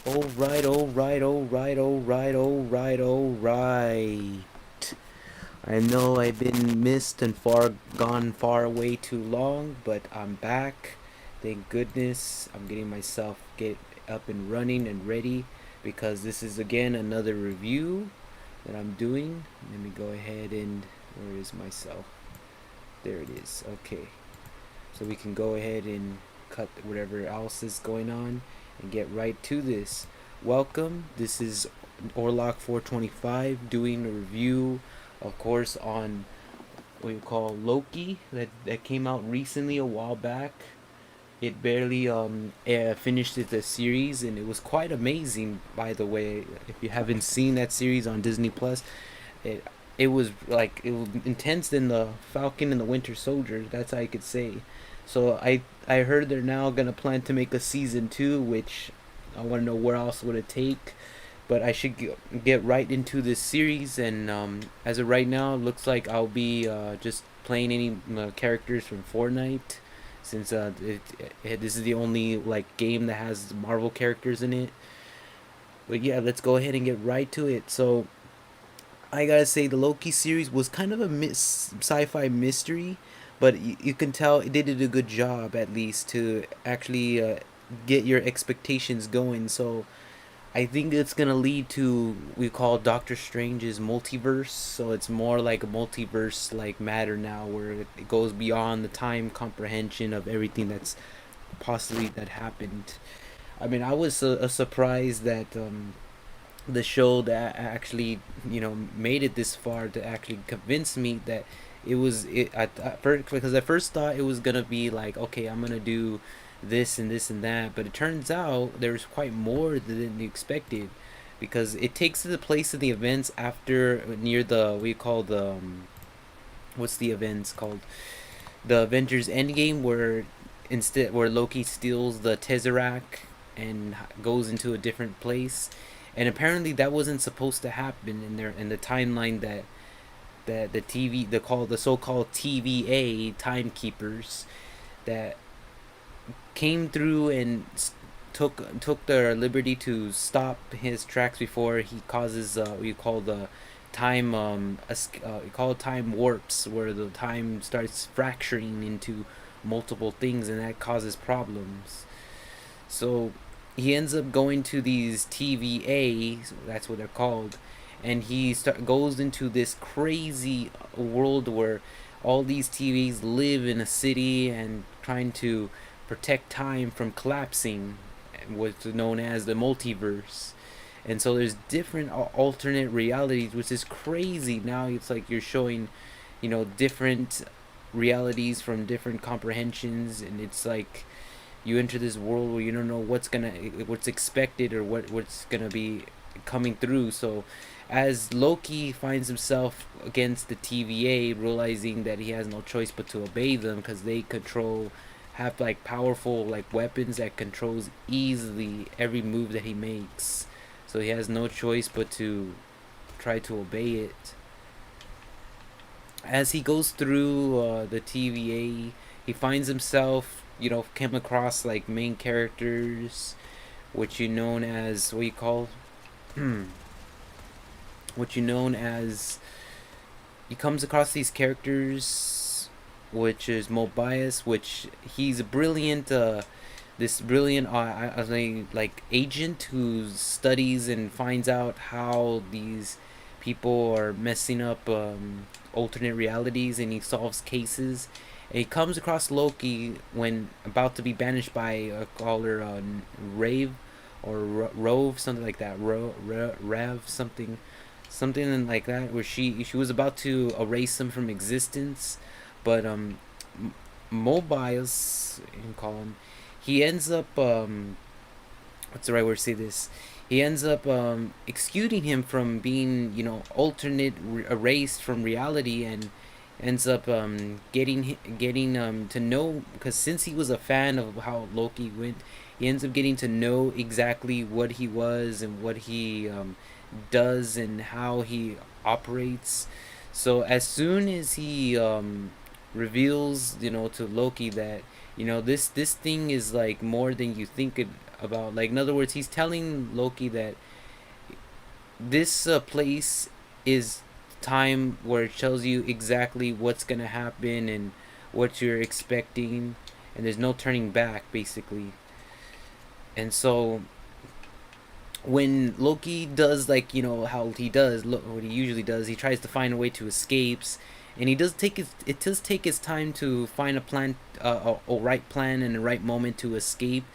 Alright, alright, alright, alright, alright, alright. I know I've been missed and gone far away too long, but I'm back. Thank goodness. I'm getting myself get up and running and ready because this is again another review that I'm doing. Let me go ahead and where is myself? There it is. Okay. So we can go ahead and cut whatever else is going on and get right to this. Welcome. This is Orlock 425 doing a review, of course, on what you call Loki that came out recently a while back. It barely finished the series, and it was quite amazing. By the way, if you haven't seen that series on Disney Plus, it it was like it was intense than the Falcon and the Winter Soldier. That's how I could say. So I heard they're now gonna plan to make a season two, which I want to know where else would it take. But I should get right into this series, and as of right now, it looks like I'll be just playing any characters from Fortnite, since this is the only like game that has Marvel characters in it. But yeah, let's go ahead and get right to it. So I gotta say the Loki series was kind of a sci-fi mystery, but you can tell they did a good job at least to actually get your expectations going. So I think it's gonna lead to we call Doctor Strange's multiverse. So it's more like a multiverse like matter now, where it goes beyond the time comprehension of everything that's possibly that happened. I mean, I was surprised that the show that actually made it this far to actually convince me that it was it at first, because I first thought it was gonna be like, okay, I'm gonna do this and this and that, but it turns out there's quite more than you expected, because it takes the place of the events after near the we call the what's the events called, the Avengers Endgame, where instead where Loki steals the Tesseract and goes into a different place, and apparently that wasn't supposed to happen in the timeline that the TV the so-called TVA timekeepers that came through and took their liberty to stop his tracks before he causes we call the time we call it time warps, where the time starts fracturing into multiple things, and that causes problems. So he ends up going to these TVA, that's what they're called, and goes into this crazy world where all these TVs live in a city and trying to protect time from collapsing, what's known as the multiverse. And so there's different alternate realities, which is crazy. Now it's like you're showing, different realities from different comprehensions, and it's like you enter this world where you don't know what's expected, or what's gonna be coming through. So as Loki finds himself against the TVA, realizing that he has no choice but to obey them, because they have like powerful like weapons that controls easily every move that he makes, so he has no choice but to try to obey it. As he goes through the TVA, he finds himself, came across like main characters, which you known as what you call, what you known as. He comes across these characters, which is Mobius, which he's a brilliant, this brilliant like agent who studies and finds out how these people are messing up alternate realities, and he solves cases. And he comes across Loki when about to be banished by a caller Rave or Rove, something like that. Rev, something like that, where she was about to erase him from existence, but Mobius, you can call him, he ends up what's the right word to say this? He ends up excusing him from being, alternate erased from reality, and ends up getting to know, because since he was a fan of how Loki went, he ends up getting to know exactly what he was and what he does and how he operates. So as soon as he reveals, to Loki that this thing is like more than you think about. Like, in other words, he's telling Loki that this place is time where it tells you exactly what's gonna happen and what you're expecting, and there's no turning back, basically. And so when Loki does, like, how he does, what he usually does, he tries to find a way to escapes, and it does take his time to find a plan, a right plan and a right moment to escape.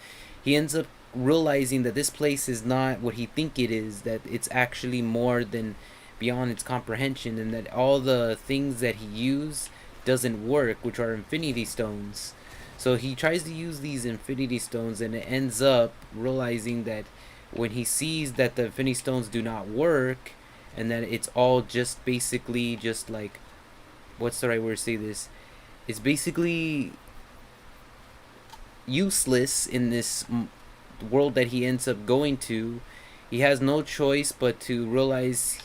He ends up realizing that this place is not what he think it is, that it's actually more than beyond its comprehension, and that all the things that he used doesn't work, which are infinity stones. So he tries to use these infinity stones, and it ends up realizing that when he sees that the infinity stones do not work, and that it's all just basically just like, what's the right word to say this? It's basically useless in this world that he ends up going to. He has no choice but to realize,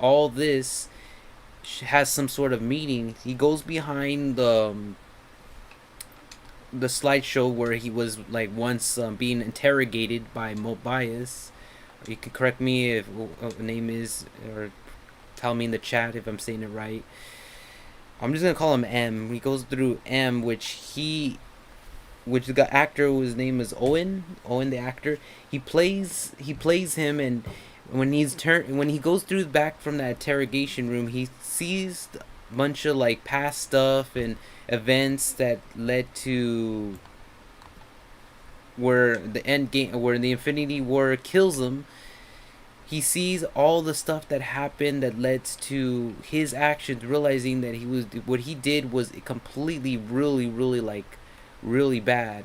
all this has some sort of meaning. He goes behind the slideshow where he was like once being interrogated by Mobius. You can correct me if what the name is, or tell me in the chat if I'm saying it right. I'm just gonna call him M. He goes through M, which the actor whose name is Owen the actor. He plays him, and when he goes through back from that interrogation room, he sees a bunch of like past stuff and events that led to where the end game, where the Infinity War kills him. He sees all the stuff that happened that led to his actions, realizing that what he did was completely, really like really bad.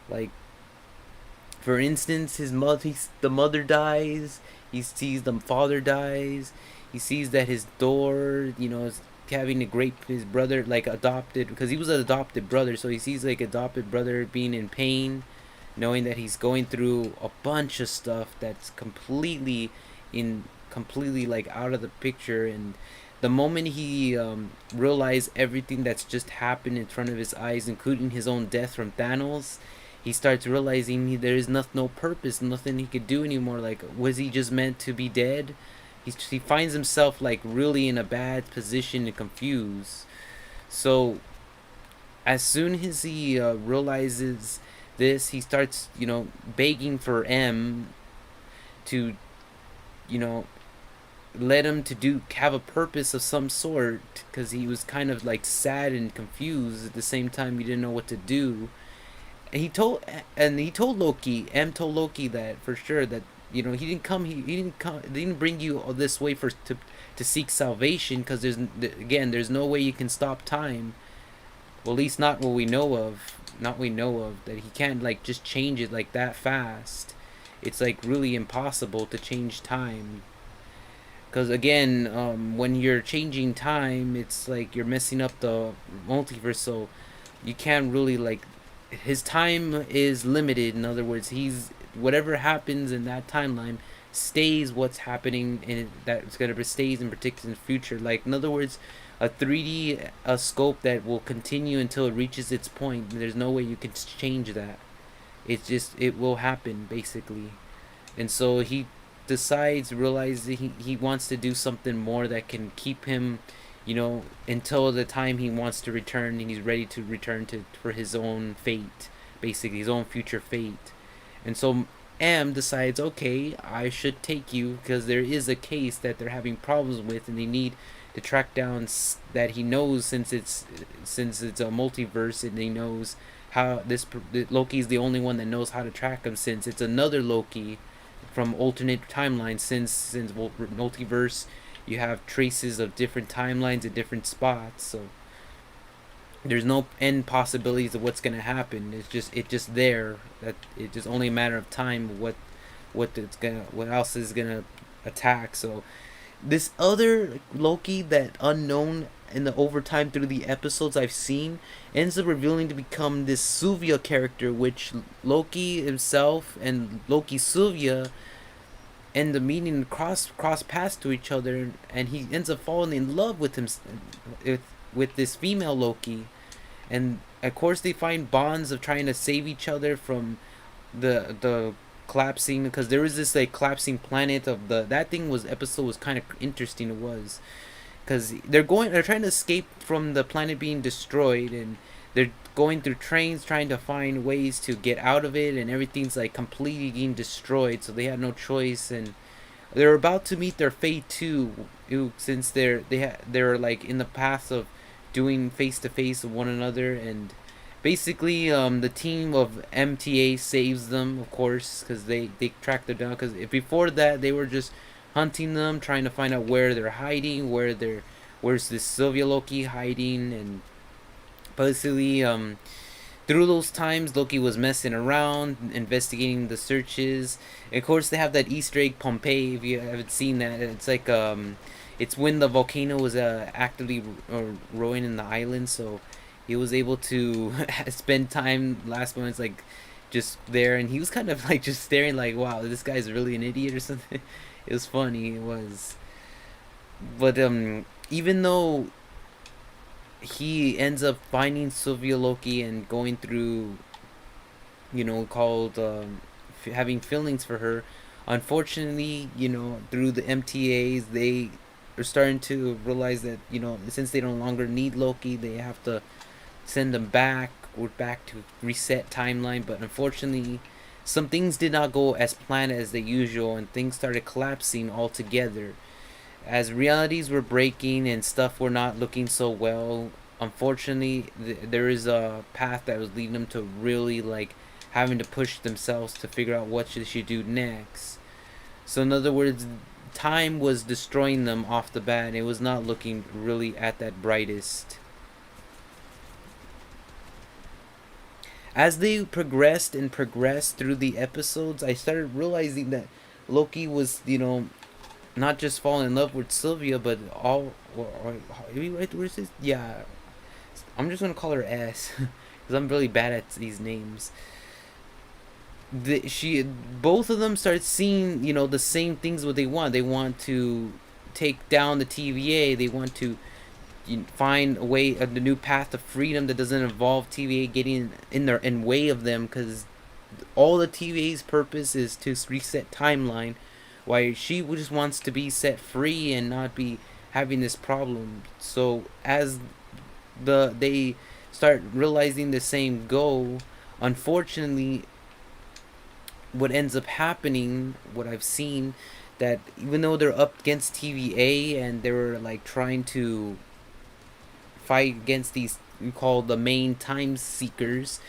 Like, for instance, the mother dies. He sees the father dies. He sees that his daughter, is having to grape his brother, like adopted, because he was an adopted brother. So he sees like adopted brother being in pain, knowing that he's going through a bunch of stuff that's completely like out of the picture. And the moment he realized everything that's just happened in front of his eyes, including his own death from Thanos, he starts realizing there is no purpose, nothing he could do anymore. Like, was he just meant to be dead? He finds himself like really in a bad position and confused. So as soon as he realizes this, he starts, begging for M to, you know, let him to have a purpose of some sort, because he was kind of like sad and confused at the same time. He didn't know what to do. And he told Loki, M told Loki that for sure that he didn't bring you all this way to seek salvation, because there's no way you can stop time. Well, at least not what we know of. Not we know of, that he can't like just change it like that fast. It's like really impossible to change time. Because again, when you're changing time, it's like you're messing up the multiverse. So you can't really like, his time is limited. In other words, he's whatever happens in that timeline stays what's happening in that's gonna stays in particular in the future. Like, in other words, a 3D scope that will continue until it reaches its point. There's no way you can change that. It will happen basically. And so he realizes he wants to do something more that can keep him, until the time he wants to return, and he's ready to return for his own fate, basically his own future fate. And so M decides, okay, I should take you, because there is a case that they're having problems with, and they need to track down that he knows, since it's a multiverse, and he knows how Loki is the only one that knows how to track him, since it's another Loki from alternate timelines. Since multiverse, you have traces of different timelines at different spots, so there's no end possibilities of what's gonna happen. It's just there, that it's just only a matter of time what else is gonna attack. So this other Loki, that unknown in the overtime through the episodes I've seen, ends up revealing to become this Suvia character, which Loki himself and Loki Suvia end up meeting, cross paths to each other, and he ends up falling in love with him, with this female Loki. And of course they find bonds of trying to save each other from the collapsing, because there was this like collapsing planet of the that thing was episode was kind of interesting. It was because they're trying to escape from the planet being destroyed, and they're going through trains trying to find ways to get out of it, and everything's like completely being destroyed, so they had no choice, and they're about to meet their fate too, since they're like in the path of doing face to face with one another. And basically the team of MTA saves them, of course, because they track them down, because before that they were just hunting them, trying to find out where they're hiding, where's this Sylvia Loki hiding. And basically through those times, Loki was messing around, investigating the searches. And of course, they have that Easter egg Pompeii. If you haven't seen that, it's like it's when the volcano was actively ruining the island, so he was able to spend time last moments like just there, and he was kind of like just staring like, wow, this guy's really an idiot or something. It was funny. It was, but even though he ends up finding Sylvia Loki and going through, called having feelings for her. Unfortunately, through the MTAs, they are starting to realize that since they no longer need Loki, they have to send him back. We're back to reset timeline, but unfortunately, some things did not go as planned as they usual, and things started collapsing altogether as realities were breaking and stuff were not looking so well. Unfortunately, there is a path that was leading them to really like having to push themselves to figure out what they should do next. So in other words, time was destroying them off the bat, and it was not looking really at that brightest. As they progressed and progressed through the episodes, I started realizing that Loki was, not just falling in love with Sylvia, but where's this? Yeah, I'm just gonna call her S, because I'm really bad at these names. Both of them start seeing, the same things what they want. They want to take down the TVA. They want to find a way, the new path of freedom that doesn't involve TVA getting in way of them, because all the TVA's purpose is to reset timeline, why she just wants to be set free and not be having this problem. So as they start realizing the same goal, unfortunately, what ends up happening, what I've seen, that even though they're up against TVA and they were like trying to fight against these we call the main time seekers,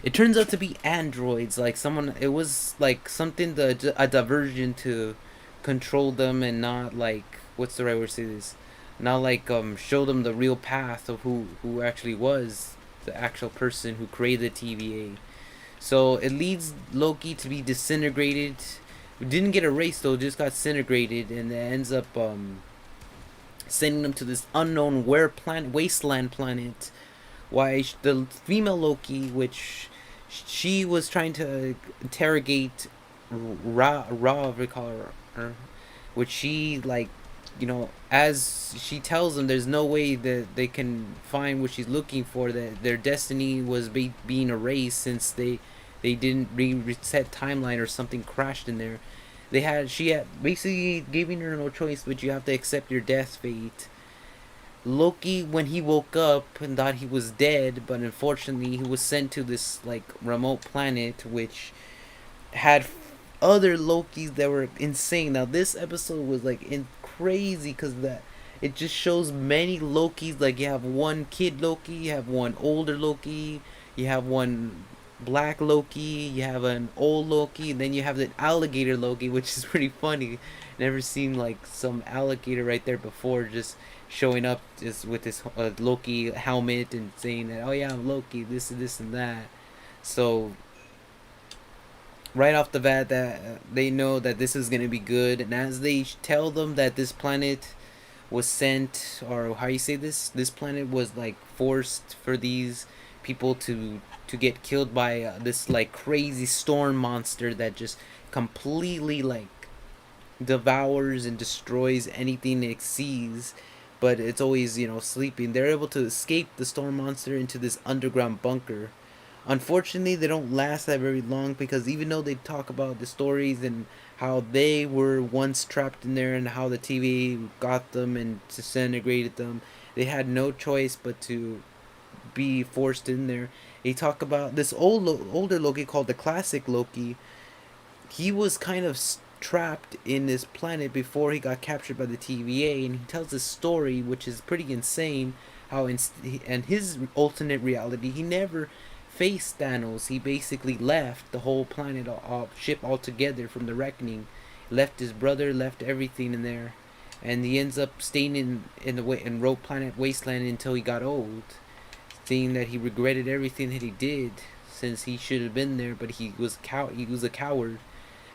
it turns out to be androids. Like it was like something a diversion to control them, and not like, what's the right word to say this, not like show them the real path of who actually was the actual person who created TVA. So it leads Loki to be disintegrated. Didn't get erased though, just got disintegrated, and it ends up sending them to this unknown wasteland planet. Why the female Loki, which she was trying to interrogate we call her, which she like, as she tells them, there's no way that they can find what she's looking for. That their destiny was being erased since they didn't reset timeline, or something crashed in there. She had basically giving her no choice, but you have to accept your death fate. Loki, when he woke up and thought he was dead, but unfortunately he was sent to this like remote planet which had other Lokis that were insane. Now this episode was like crazy, because it just shows many Lokis. Like you have one kid Loki, you have one older Loki, you have one black Loki, you have an old Loki, and then you have the alligator Loki, which is pretty funny. Never seen like some alligator right there before, just showing up just with this Loki helmet and saying that, oh yeah, I'm Loki, this and that. So right off the bat, that they know that this is gonna be good, and as they tell them that this planet was sent, or how you say this planet was like forced for these people to get killed by this like crazy storm monster that just completely like devours and destroys anything it sees, but it's always sleeping. They're able to escape the storm monster into this underground bunker. Unfortunately, they don't last that very long because even though they talk about the stories and how they were once trapped in there and how the TV got them and disintegrated them, they had no choice but to be forced in there. They talk about this older Loki called the classic Loki. He was kind of trapped in this planet before he got captured by the TVA, and he tells a story which is pretty insane. How and his alternate reality, he never faced Thanos. He basically left the whole planet, ship altogether from the Reckoning. Left his brother, left everything in there, and he ends up staying in Rogue Planet Wasteland until he got old, saying that he regretted everything that he did since he should have been there, but he was a coward.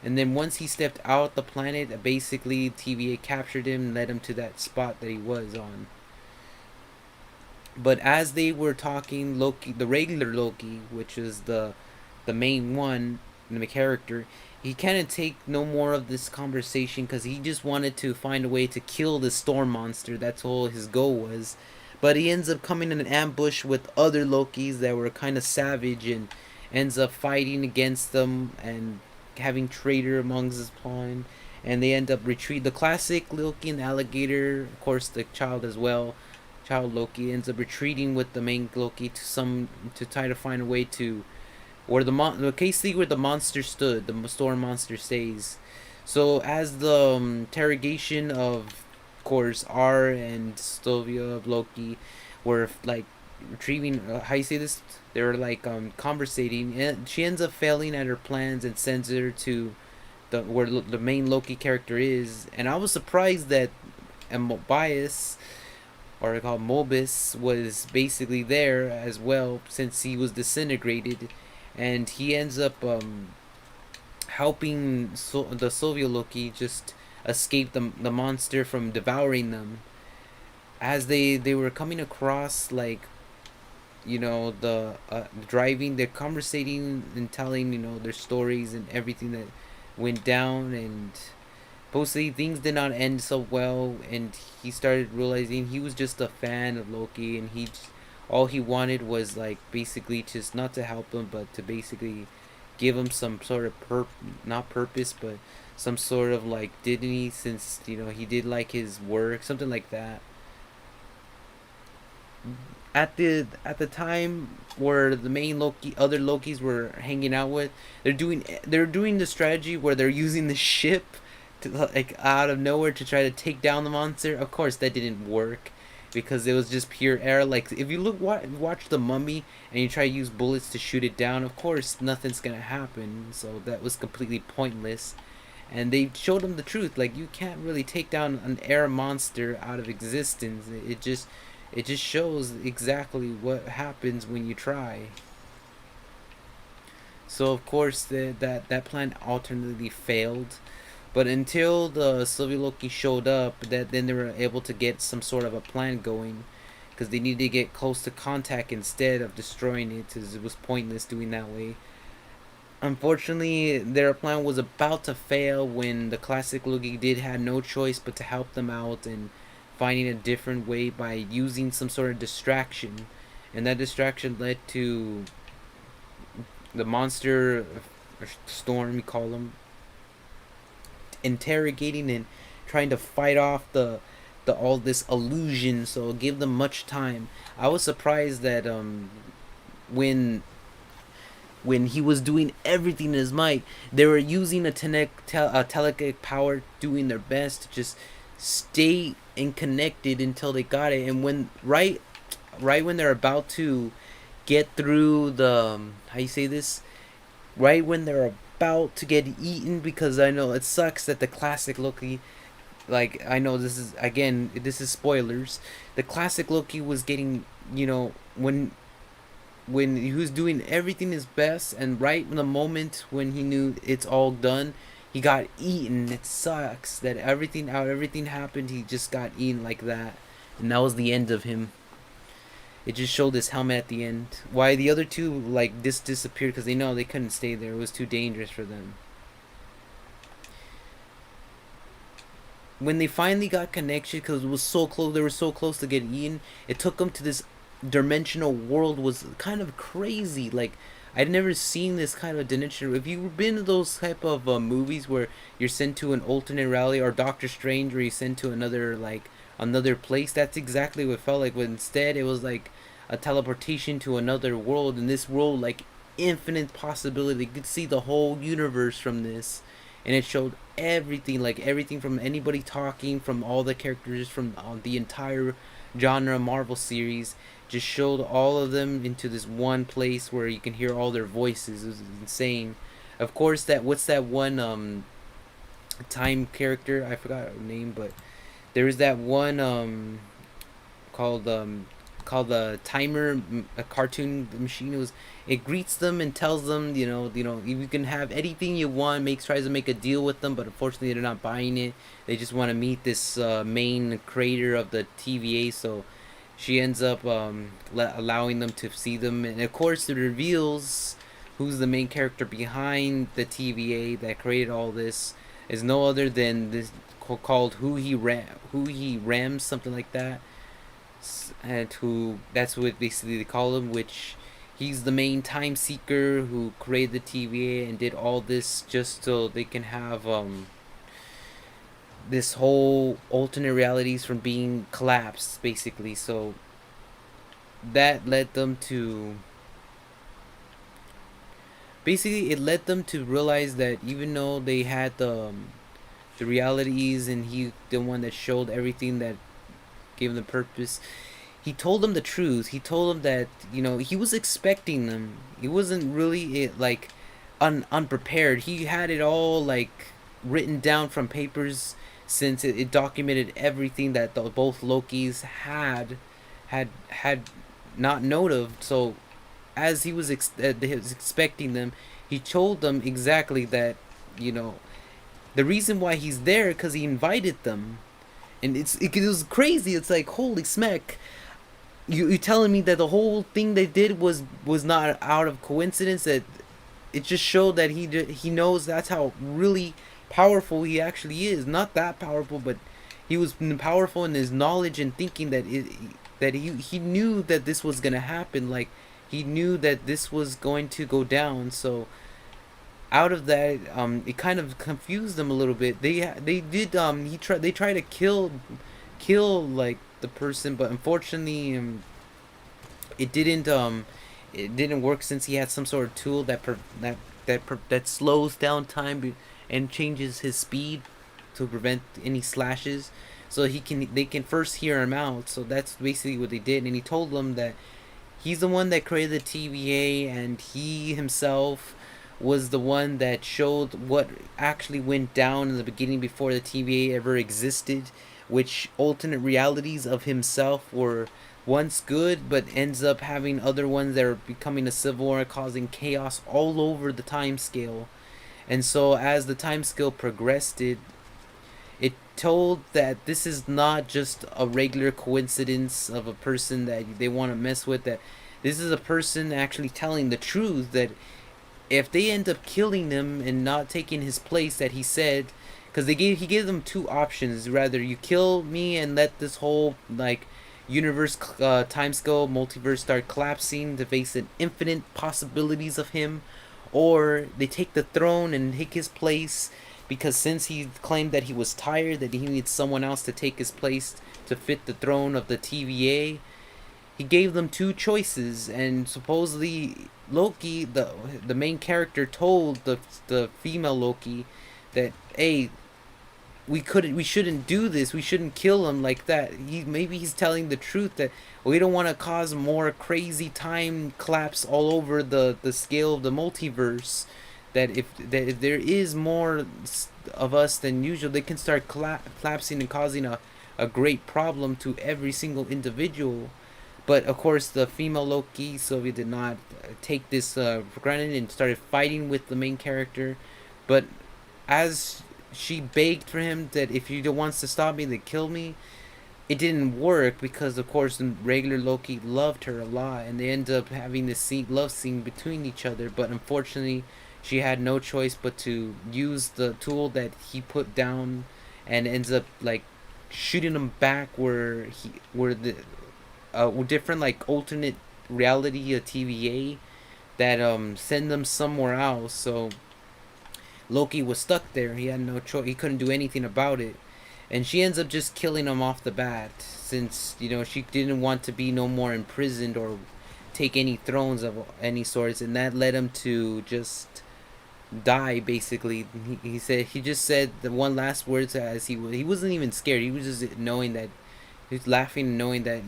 And then once he stepped out the planet, basically TVA captured him and led him to that spot that he was on. But as they were talking, Loki, the regular Loki, which is the main one, the character, he kind of take no more of this conversation because he just wanted to find a way to kill the storm monster. That's all his goal was. But he ends up coming in an ambush with other Lokis that were kind of savage and ends up fighting against them and having traitor amongst his pawn. And they end up retreat. The classic Loki and the alligator, of course, the child as well. Child Loki ends up retreating with the main Loki to try to find a way to where the case where the monster stood, the storm monster stays. So as the interrogation of course R and Stovia of Loki were like retrieving how you say this, they were like conversating, and she ends up failing at her plans and sends her to the where the main Loki character is. And I was surprised that Mobius, or called Mobus, was basically there as well since he was disintegrated, and he ends up helping the Soviet Loki just escape the monster from devouring them. As they were coming across, like, you know, the driving, they're conversating and telling, you know, their stories and everything that went down, and mostly things did not end so well, and he started realizing he was just a fan of Loki, and all he wanted was like basically just not to help him, but to basically give him some sort of not purpose, but some sort of like dignity, since you know he did like his work, something like that. At the time where the main other Lokis were hanging out with, they're doing the strategy where they're using the ship to, like, out of nowhere to try to take down the monster. Of course, that didn't work because it was just pure air. Like if you watch the Mummy and you try to use bullets to shoot it down, of course nothing's gonna happen. So that was completely pointless. And they showed them the truth. Like you can't really take down an air monster out of existence. It just shows exactly what happens when you try. So of course that plan alternately failed. But until the Sylvie Loki showed up, then they were able to get some sort of a plan going, because they needed to get close to contact instead of destroying it, because it was pointless doing that way. Unfortunately, their plan was about to fail when the classic Loki did have no choice but to help them out and finding a different way by using some sort of distraction, and that distraction led to the monster or storm, we call them, interrogating and trying to fight off the all this illusion. So give them much time. I was surprised that when he was doing everything in his might, they were using a telekinetic power, doing their best to just stay and connected until they got it. And when right when they're about to get through the how you say this, right when they're about to get eaten, because I know it sucks that the classic Loki, like I know this is spoilers, the classic Loki was getting, you know, when he was doing everything his best, and right in the moment when he knew it's all done, he got eaten. It sucks that everything happened, he just got eaten like that, and that was the end of him. It just showed his helmet at the end. Why the other two like disappeared, because they know they couldn't stay there. It was too dangerous for them. When they finally got connection, because it was so close, they were so close to getting eaten. It took them to this dimensional world. Was kind of crazy. Like I'd never seen this kind of dimension. If you've been to those type of movies where you're sent to an alternate reality, or Doctor Strange, where you're sent to another another place, that's exactly what it felt like. But instead, it was like a teleportation to another world. In this world, like infinite possibility. You could see the whole universe from this, and it showed everything, like everything from anybody talking, from all the characters from the entire genre Marvel series, just showed all of them into this one place where you can hear all their voices. It was insane. Of course, that what's that one time character? I forgot her name, but there was that one called called the timer, a cartoon machine. It greets them and tells them, you can have anything you want. Tries to make a deal with them, but unfortunately they're not buying it. They just want to meet this main creator of the TVA. So she ends up allowing them to see them, and of course it reveals who's the main character behind the TVA that created all this is no other than this called who he rams, something like that. And who that's what basically they call him, which he's the main time seeker who created the TVA and did all this just so they can have this whole alternate realities from being collapsed, basically. So that led them to basically it led them to realize that even though they had the realities, and he the one that showed everything that gave them the purpose, he told them the truth. He told them that he was expecting them. He wasn't really unprepared. He had it all like written down from papers, since it documented everything that both Lokis had not note of. So as he was expecting them, he told them exactly that the reason why he's there because he invited them. And it was crazy. It's like, holy smack, you telling me that the whole thing they did was not out of coincidence? That it just showed that he knows that's how really powerful he actually is. Not that powerful, but he was powerful in his knowledge and thinking that he knew that this was gonna happen. Like, he knew that this was going to go down. So out of that, it kind of confused them a little bit. They tried to kill like the person, but unfortunately it didn't work, since he had some sort of tool that slows down time and changes his speed to prevent any slashes. So they can first hear him out. So that's basically what they did, and he told them that he's the one that created the TVA, and he himself was the one that showed what actually went down in the beginning before the TVA ever existed, which alternate realities of himself were once good, but ends up having other ones that are becoming a civil war, causing chaos all over the time scale. And so as the time scale progressed, it told that this is not just a regular coincidence of a person that they want to mess with, that this is a person actually telling the truth, that if they end up killing him and not taking his place, that he said, because he gave them two options: rather you kill me and let this whole universe, time scale, multiverse start collapsing to face an infinite possibilities of him, or they take the throne and take his place, because since he claimed that he was tired, that he needs someone else to take his place to fit the throne of the TVA. He gave them two choices, and supposedly Loki, the main character, told the female Loki that, hey, we shouldn't do this. We shouldn't kill him like that. Maybe he's telling the truth, that we don't want to cause more crazy time collapse all over the scale of the multiverse. That if there is more of us than usual, they can start collapsing and causing a great problem to every single individual. But of course, the female Loki, Sylvia, did not take this for granted and started fighting with the main character. But as she begged for him that if he wants to stop me, then kill me, it didn't work, because of course the regular Loki loved her a lot, and they ended up having this love scene between each other. But unfortunately, she had no choice but to use the tool that he put down, and ends up shooting him back where the different alternate reality TVA that send them somewhere else. So Loki was stuck there. He had no choice. He couldn't do anything about it. And she ends up just killing him off the bat, since she didn't want to be no more imprisoned or take any thrones of any sorts, and that led him to just die basically. He just said the one last words as he wasn't even scared. He was just knowing that he was laughing, knowing that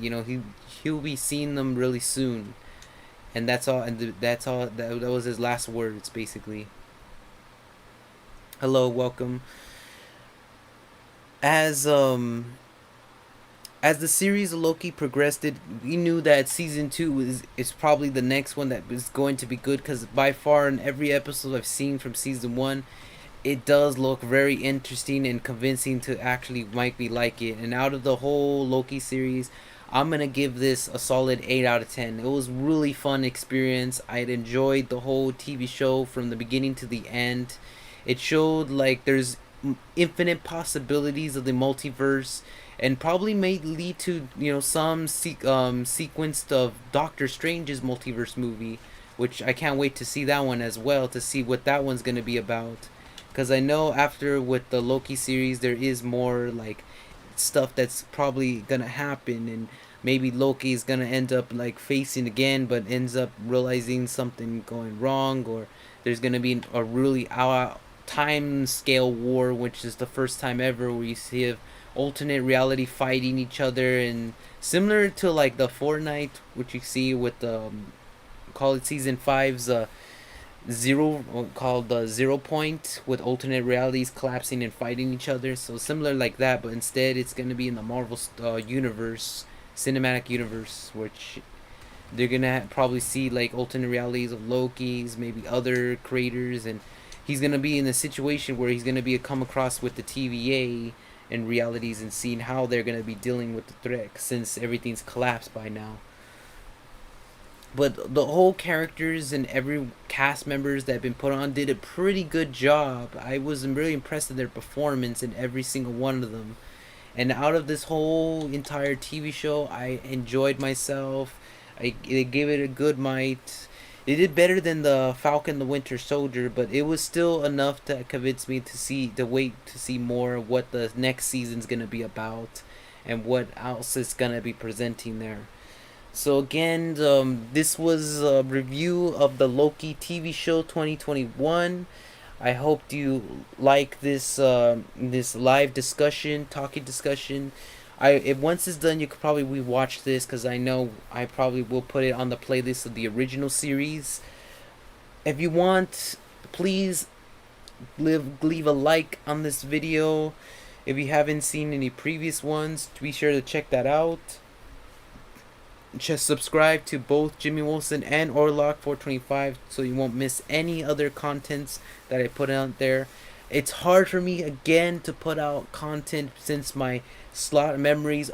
he'll be seeing them really soon, and that's all. And that's all. That was his last words basically. Hello, welcome. As as the series of Loki progressed, we knew that season 2 is probably the next one that is going to be good, because by far in every episode I've seen from season 1, it does look very interesting and convincing to actually make me like it. And out of the whole Loki series, I'm gonna give this a solid 8 out of 10. It was really fun experience. I had enjoyed the whole TV show from the beginning to the end. It showed like there's infinite possibilities of the multiverse, and probably may lead to some sequenced of Doctor Strange's multiverse movie, which I can't wait to see that one as well, to see what that one's gonna be about. Because I know after with the Loki series there is more like stuff that's probably gonna happen, and maybe Loki is gonna end up like facing again, but ends up realizing something going wrong, or there's gonna be a really time scale war, which is the first time ever where you see alternate reality fighting each other, and similar to like the Fortnite, which you see with the call it season 5's zero, called the 0 point, with alternate realities collapsing and fighting each other. So similar like that, but instead it's going to be in the Marvel universe, cinematic universe, which they're gonna probably see like alternate realities of Loki's, maybe other creators, and he's gonna be in a situation where he's gonna be come across with the TVA and realities, and seeing how they're gonna be dealing with the threat, since everything's collapsed by now. But the whole characters and every cast members that have been put on did a pretty good job. I was really impressed with their performance in every single one of them. And out of this whole entire TV show, I enjoyed myself. They gave it a good might. They did better than the Falcon the Winter Soldier, but it was still enough to convince me to wait to see more of what the next season's gonna be about, and what else is gonna be presenting there. So again, this was a review of the Loki TV show 2021. I hope you like this this live discussion, talking discussion. If once it's done, you could probably rewatch this, because I know I probably will put it on the playlist of the original series. If you want, please leave a like on this video. If you haven't seen any previous ones, be sure to check that out. Just subscribe to both Jimmy Wilson and Orlock 425 so you won't miss any other contents that I put out there. It's hard for me again to put out content, since my slot memories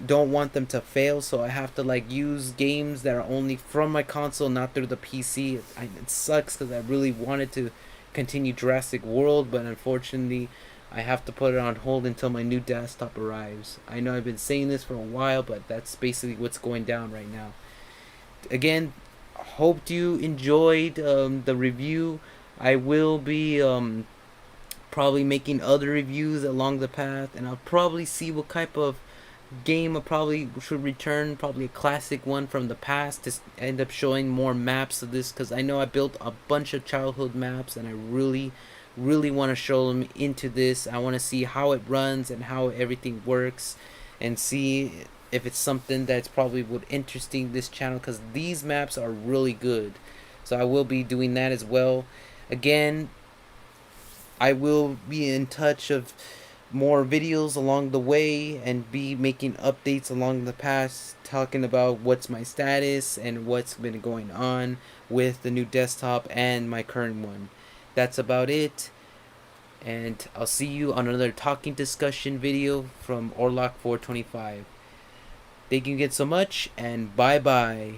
don't want them to fail, so I have to like use games that are only from my console, not through the PC. It sucks, because I really wanted to continue Jurassic World, but unfortunately I have to put it on hold until my new desktop arrives. I know I've been saying this for a while, but that's basically what's going down right now. Again, hope you enjoyed the review. I will be probably making other reviews along the path, and I'll probably see what type of game I probably should return. Probably a classic one from the past, to end up showing more maps of this, because I know I built a bunch of childhood maps, and I really want to show them into this. I want to see how it runs and how everything works, and see if it's something that's probably would interesting this channel, because these maps are really good. So I will be doing that as well. Again, I will be in touch of more videos along the way, and be making updates along the past, talking about what's my status and what's been going on with the new desktop and my current one. That's about it, and I'll see you on another talking discussion video from Orlock 425. Thank you again so much, and bye bye.